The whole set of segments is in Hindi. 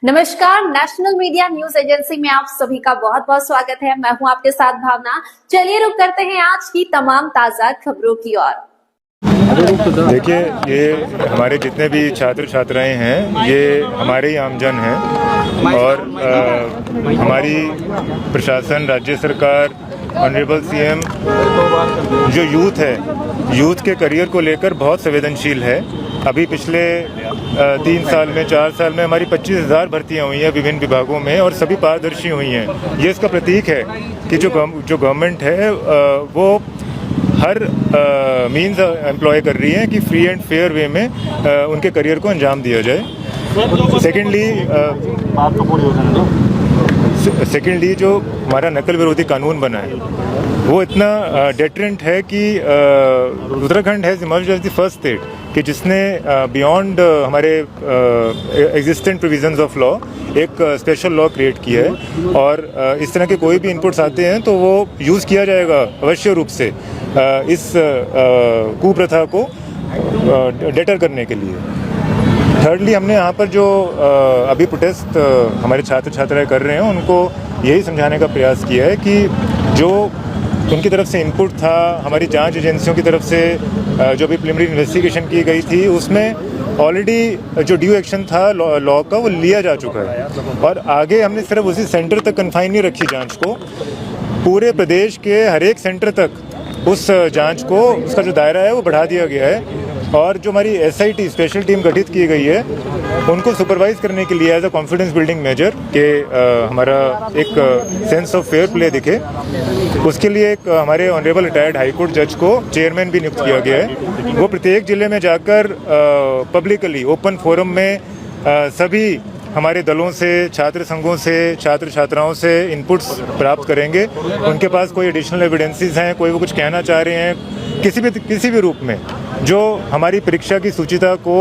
नमस्कार, नेशनल मीडिया न्यूज एजेंसी में आप सभी का बहुत बहुत स्वागत है। मैं हूं आपके साथ भावना। चलिए रुक करते हैं आज की तमाम ताजा खबरों की ओर। देखिए, ये हमारे जितने भी छात्र छात्राएं हैं ये हमारे ही आमजन हैं और हमारी प्रशासन, राज्य सरकार, ऑनरेबल सीएम जो यूथ है, यूथ के करियर को लेकर बहुत संवेदनशील है। अभी पिछले 3 साल में 4 साल में हमारी 25,000 भर्तियां हुई हैं विभिन्न विभागों में और सभी पारदर्शी हुई हैं। ये इसका प्रतीक है कि जो गवर्नमेंट है वो हर मीन्स एम्प्लॉय कर रही है कि फ्री एंड फेयर वे में उनके करियर को अंजाम दिया जाए। सेकेंडली जो हमारा नकल विरोधी कानून बना है वो इतना डेटरेंट है कि Uttarakhand has emerged as the first state कि जिसने बियॉन्ड हमारे एग्जिस्टेंट प्रोविजंस ऑफ लॉ एक स्पेशल लॉ क्रिएट किया है और इस तरह के कोई भी इनपुट्स आते हैं तो वो यूज़ किया जाएगा अवश्य रूप से इस कुप्रथा को डेटर करने के लिए। थर्डली, हमने यहाँ पर जो अभी प्रोटेस्ट हमारे छात्र छात्राएं कर रहे हैं उनको यही समझाने का प्रयास किया है कि जो उनकी तरफ से इनपुट था, हमारी जांच एजेंसियों की तरफ से जो भी प्रिलिमिनरी इन्वेस्टिगेशन की गई थी उसमें ऑलरेडी जो ड्यू एक्शन था लॉ का वो लिया जा चुका है और आगे हमने सिर्फ उसी सेंटर तक कन्फाइन नहीं रखी जांच को, पूरे प्रदेश के हर एक सेंटर तक उस जांच को, उसका जो दायरा है वो बढ़ा दिया गया है और जो हमारी SIT स्पेशल टीम गठित की गई है उनको सुपरवाइज करने के लिए as a confidence building measure के हमारा एक सेंस ऑफ फेयर प्ले दिखे, उसके लिए एक हमारे ऑनरेबल रिटायर्ड हाईकोर्ट जज को चेयरमैन भी नियुक्त किया गया है। वो प्रत्येक जिले में जाकर पब्लिकली ओपन फोरम में सभी हमारे दलों से, छात्र संघों से, छात्र छात्राओं से इनपुट्स प्राप्त करेंगे। उनके पास कोई एडिशनल एविडेंसेस हैं, कोई वो कुछ कहना चाह रहे हैं किसी भी रूप में जो हमारी परीक्षा की सूचिता को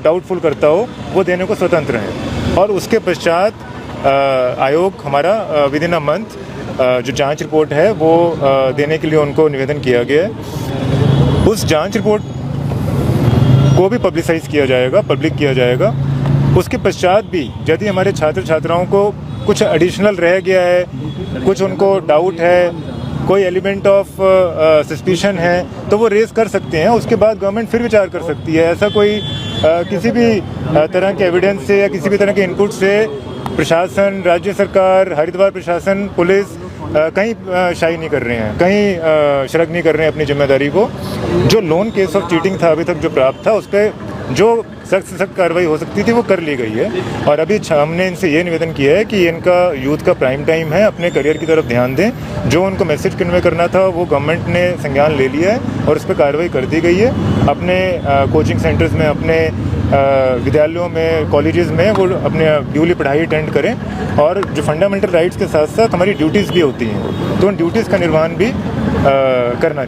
डाउटफुल करता हो, वो देने को स्वतंत्र हैं। और उसके पश्चात आयोग हमारा विद इन अ मंथ जो जांच रिपोर्ट है वो देने के लिए उनको निवेदन किया गया है। उस जांच रिपोर्ट को भी पब्लिसाइज किया जाएगा, पब्लिक किया जाएगा। उसके पश्चात भी यदि हमारे छात्र छात्राओं को कुछ एडिशनल रह गया है, कुछ उनको डाउट है, कोई एलिमेंट ऑफ सस्पिशन है तो वो रेज कर सकते हैं। उसके बाद गवर्नमेंट फिर विचार कर सकती है। ऐसा कोई किसी भी तरह के एविडेंस से या किसी भी तरह के इनपुट से प्रशासन, राज्य सरकार, हरिद्वार प्रशासन, पुलिस कहीं शाई नहीं कर रहे हैं, कहीं शर्क नहीं कर रहे हैं अपनी जिम्मेदारी को। जो लोन केस ऑफ चीटिंग था अभी तक जो प्राप्त था उस पर जो सख्त से सख्त कार्रवाई हो सकती थी वो कर ली गई है और अभी हमने इनसे ये निवेदन किया है कि इनका यूथ का प्राइम टाइम है, अपने करियर की तरफ ध्यान दें। जो उनको मैसेज कन्वे करना था वो गवर्नमेंट ने संज्ञान ले लिया है और उस पर कार्रवाई कर दी गई है। अपने कोचिंग सेंटर्स में, अपने विद्यालयों में, कॉलेजेस में वो अपने ड्यूली पढ़ाई अटेंड करें और जो फंडामेंटल राइट्स के साथ साथ हमारी ड्यूटीज़ भी होती हैं तो उन ड्यूटीज़ का निर्वहन भी करना